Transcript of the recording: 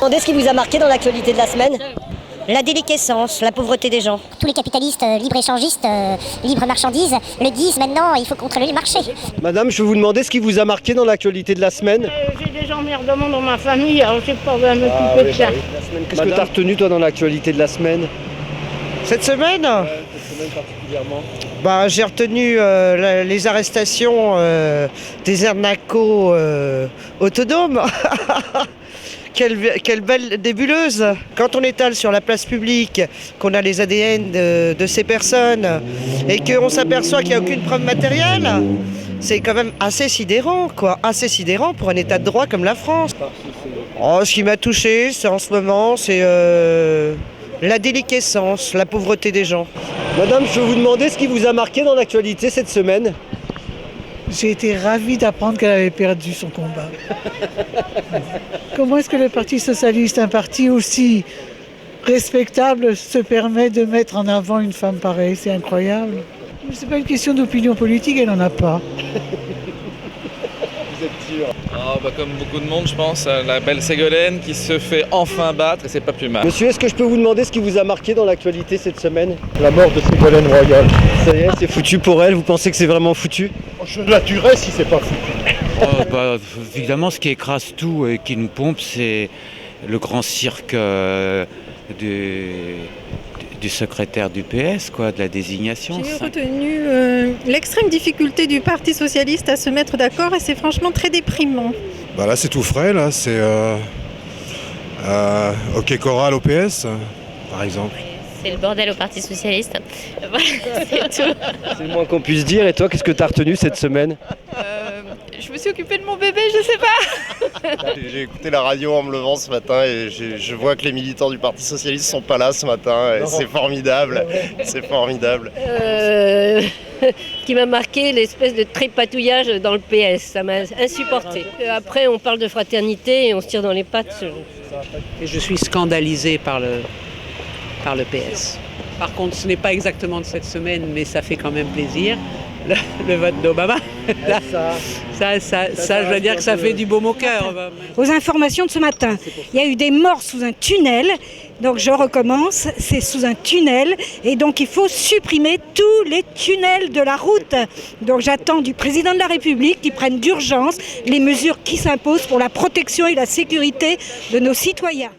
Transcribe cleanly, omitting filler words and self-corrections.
Demandez ce qui vous a marqué dans l'actualité de la semaine. La déliquescence, la pauvreté des gens. Tous les capitalistes libre-échangistes, libre-marchandises le disent maintenant, il faut contrôler le marché. Madame, je vais vous demander ce qui vous a marqué dans l'actualité de la semaine. J'ai des emmerdements dans ma famille, alors j'ai pas à m'occuper de ça. Qu'est-ce que tu as retenu toi dans l'actualité de la semaine? Cette semaine, Cette semaine particulièrement. j'ai retenu les arrestations des arnacos autonomes. Quelle belle nébuleuse! Quand on étale sur la place publique, qu'on a les ADN de ces personnes et qu'on s'aperçoit qu'il n'y a aucune preuve matérielle, c'est quand même assez sidérant, quoi. Assez sidérant pour un état de droit comme la France. Oh, ce qui m'a touché, c'est en ce moment, c'est la déliquescence, la pauvreté des gens. Madame, je vais vous demander ce qui vous a marqué dans l'actualité cette semaine. J'ai été ravie d'apprendre qu'elle avait perdu son combat. Comment est-ce que le Parti socialiste, un parti aussi respectable, se permet de mettre en avant une femme pareille? C'est incroyable. C'est pas une question d'opinion politique, elle n'en a pas. Vous êtes sûr? Comme beaucoup de monde, je pense, la belle Ségolène qui se fait enfin battre et c'est pas plus mal. Monsieur, est-ce que je peux vous demander ce qui vous a marqué dans l'actualité cette semaine? La mort de Ségolène Royal. Ça y est, c'est foutu pour elle, vous pensez que c'est vraiment foutu? Je la tuerais si c'est pas foutu. Évidemment, ce qui écrase tout et qui nous pompe, c'est le grand cirque du secrétaire du PS, de la désignation. J'ai retenu l'extrême difficulté du Parti socialiste à se mettre d'accord et c'est franchement très déprimant. Là, c'est tout frais, là. C'est OK Coral au PS, par exemple. C'est le bordel au Parti socialiste. Voilà, c'est tout. C'est le moins qu'on puisse dire. Et toi, qu'est-ce que tu as retenu cette semaine? Je me suis occupée de mon bébé, je sais pas. J'ai écouté la radio en me levant ce matin et je vois que les militants du Parti socialiste sont pas là ce matin. Et c'est formidable, c'est formidable. Qui m'a marqué l'espèce de trépatouillage dans le PS, ça m'a insupporté. Après, on parle de fraternité et on se tire dans les pattes. Et je suis scandalisée par le PS. Par contre, ce n'est pas exactement de cette semaine, mais ça fait quand même plaisir. Le vote d'Obama, ça, je veux dire que ça fait du baume au cœur. Aux informations de ce matin, il y a eu des morts sous un tunnel, donc je recommence, c'est sous un tunnel, et donc il faut supprimer tous les tunnels de la route. Donc j'attends du président de la République qu'il prenne d'urgence les mesures qui s'imposent pour la protection et la sécurité de nos citoyens.